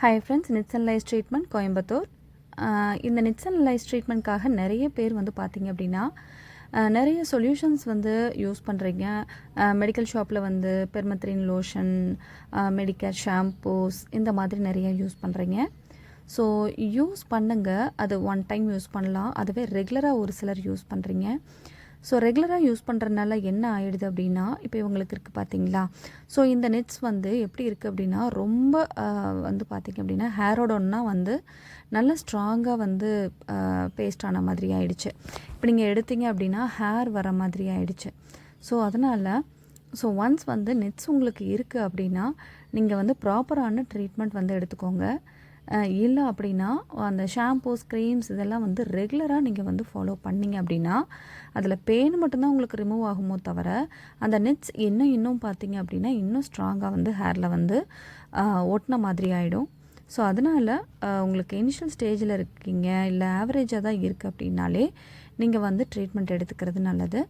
Hi friends, nits and lies treatment Coimbatore. இந்த nits and lies ட்ரீட்மெண்ட்காக நிறைய பேர் வந்து பார்த்திங்க அப்படின்னா நிறைய சொல்யூஷன்ஸ் வந்து யூஸ் பண்ணுறீங்க. மெடிக்கல் ஷாப்பில் வந்து பெர்மத்ரின் லோஷன், மெடிக்கேர் ஷாம்பூஸ் இந்த மாதிரி நிறைய யூஸ் பண்ணுறீங்க. ஸோ யூஸ் பண்ணுங்கள், அது ஒன் டைம் யூஸ் பண்ணலாம். அதுவே ரெகுலராக ஒரு சிலர் யூஸ் பண்ணுறீங்க. ஸோ ரெகுலராக யூஸ் பண்ணுறதுனால என்ன ஆகிடுது அப்படின்னா, இப்போ இவங்களுக்கு இருக்குது பார்த்தீங்களா. ஸோ இந்த நெட்ஸ் வந்து எப்படி இருக்குது அப்படின்னா, ரொம்ப வந்து பார்த்திங்க அப்படின்னா ஹேரோட ஒன்றா வந்து நல்ல ஸ்ட்ராங்காக வந்து பேஸ்ட் ஆன மாதிரி ஆகிடுச்சு. இப்போ நீங்கள் எடுத்தீங்க அப்படின்னா ஹேர் வர மாதிரி ஆகிடுச்சு. ஸோ அதனால் ஒன்ஸ் வந்து நெட்ஸ் உங்களுக்கு இருக்குது அப்படின்னா நீங்கள் வந்து ப்ராப்பரான ட்ரீட்மெண்ட் வந்து எடுத்துக்கோங்க. இல்லை அப்படின்னா அந்த ஷாம்பூஸ், க்ரீம்ஸ் இதெல்லாம் வந்து ரெகுலராக நீங்கள் வந்து ஃபாலோ பண்ணிங்க அப்படின்னா அதில் பெயின் மட்டும்தான் உங்களுக்கு ரிமூவ் ஆகுமோ தவிர அந்த நெட்ஸ் இன்னும் பார்த்தீங்க அப்படின்னா இன்னும் ஸ்ட்ராங்காக வந்து ஹேரில் வந்து ஒட்டின மாதிரி ஆகிடும். ஸோ அதனால் உங்களுக்கு இனிஷியல் ஸ்டேஜில் இருக்கீங்க, இல்லை ஆவரேஜாக தான் இருக்குது அப்படின்னாலே நீங்கள் வந்து ட்ரீட்மெண்ட் எடுத்துக்கிறது நல்லது.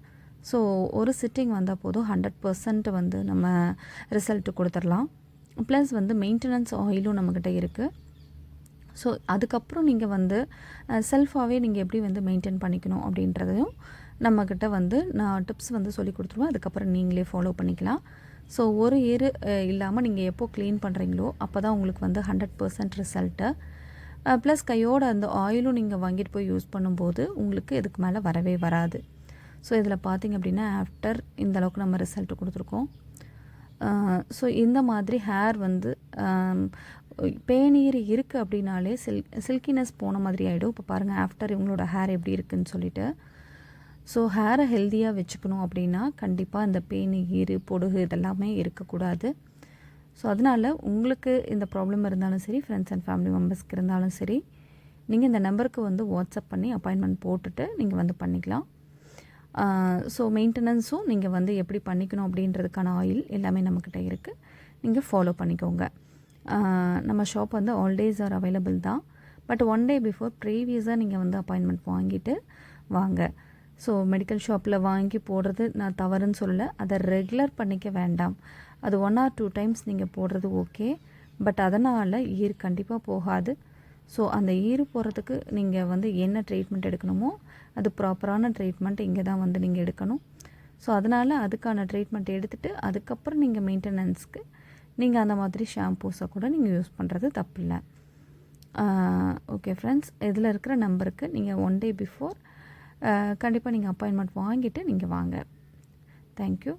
ஸோ ஒரு சிட்டிங் வந்தால் போதும், 100% வந்து நம்ம ரிசல்ட்டு கொடுத்துடலாம். ப்ளஸ் வந்து மெயின்டெனன்ஸ் ஆயிலும் நம்மக்கிட்ட இருக்குது. ஸோ அதுக்கப்புறம் நீங்கள் வந்து செல்ஃபாகவே நீங்கள் எப்படி வந்து மெயின்டைன் பண்ணிக்கணும் அப்படின்றதையும் நம்மக்கிட்ட வந்து நான் டிப்ஸ் வந்து சொல்லி கொடுத்துருவேன். அதுக்கப்புறம் நீங்களே ஃபாலோ பண்ணிக்கலாம். ஸோ ஒரு இயர் இல்லாமல் நீங்கள் எப்போ க்ளீன் பண்ணுறீங்களோ அப்போ தான் உங்களுக்கு வந்து 100% ரிசல்ட்டு. ப்ளஸ் கையோட அந்த ஆயிலும் நீங்கள் வாங்கிட்டு போய் யூஸ் பண்ணும்போது உங்களுக்கு இதுக்கு மேலே வரவே வராது. ஸோ இதில் பார்த்திங்க அப்படின்னா ஆஃப்டர் இந்தளவுக்கு நம்ம ரிசல்ட்டு கொடுத்துருக்கோம். ஸோ இந்த மாதிரி ஹேர் வந்து பேனீர் இருக்குது அப்படின்னாலே சில்கினஸ் போன மாதிரி ஆகிடும். இப்போ பாருங்கள் ஆஃப்டர் இவங்களோட ஹேர் எப்படி இருக்குதுன்னு சொல்லிட்டு. ஸோ ஹேரை ஹெல்த்தியாக வச்சுக்கணும் அப்படின்னா கண்டிப்பாக இந்த பேனீர், பொடுகு இதெல்லாமே இருக்கக்கூடாது. ஸோ அதனால் உங்களுக்கு இந்த ப்ராப்ளம் இருந்தாலும் சரி, ஃப்ரெண்ட்ஸ் அண்ட் ஃபேமிலி மெம்பர்ஸ்க்கு இருந்தாலும் சரி, நீங்கள் இந்த நம்பருக்கு வந்து வாட்ஸ்அப் பண்ணி அப்பாயின்மெண்ட் போட்டுட்டு நீங்கள் வந்து பண்ணிக்கலாம். ஸோ மெயின்டெனன்ஸும் நீங்கள் வந்து எப்படி பண்ணிக்கணும் அப்படின்றதுக்கான ஆயில் எல்லாமே நம்மக்கிட்ட இருக்குது. நீங்கள் ஃபாலோ பண்ணிக்கோங்க. நம்ம ஷாப் வந்து ஆல் டேஸ் ஆர் அவைலபிள் தான். பட் ஒன் டே பிஃபோர் ப்ரீவியஸாக நீங்கள் வந்து அப்பாயின்மெண்ட் வாங்கிட்டு வாங்க. ஸோ மெடிக்கல் ஷாப்பில் வாங்கி போடுறது நான் தவறுன்னு சொல்லலை. அதை ரெகுலர் பண்ணிக்க வேண்டாம். அது 1 or 2 டைம்ஸ் நீங்கள் போடுறது ஓகே. பட் அதனால் ஈர் கண்டிப்பாக போகாது. ஸோ அந்த ஈர் போகிறதுக்கு நீங்கள் வந்து என்ன ட்ரீட்மெண்ட் எடுக்கணுமோ அது ப்ராப்பரான ட்ரீட்மெண்ட் இங்கே தான் வந்து நீங்கள் எடுக்கணும். ஸோ அதனால் அதுக்கான ட்ரீட்மெண்ட் எடுத்துகிட்டு அதுக்கப்புறம் நீங்கள் மெயின்டெனன்ஸ்க்கு நீங்கள் அந்த மாதிரி ஷாம்பூஸை கூட நீங்கள் யூஸ் பண்ணுறது தப்பில்லை. ஓகே ஃப்ரெண்ட்ஸ், இதில் இருக்கிற நம்பருக்கு நீங்கள் ஒன் டே பிஃபோர் கண்டிப்பாக நீங்கள் அப்பாயின்மெண்ட் வாங்கிட்டு நீங்கள் வாங்க. தேங்க்யூ.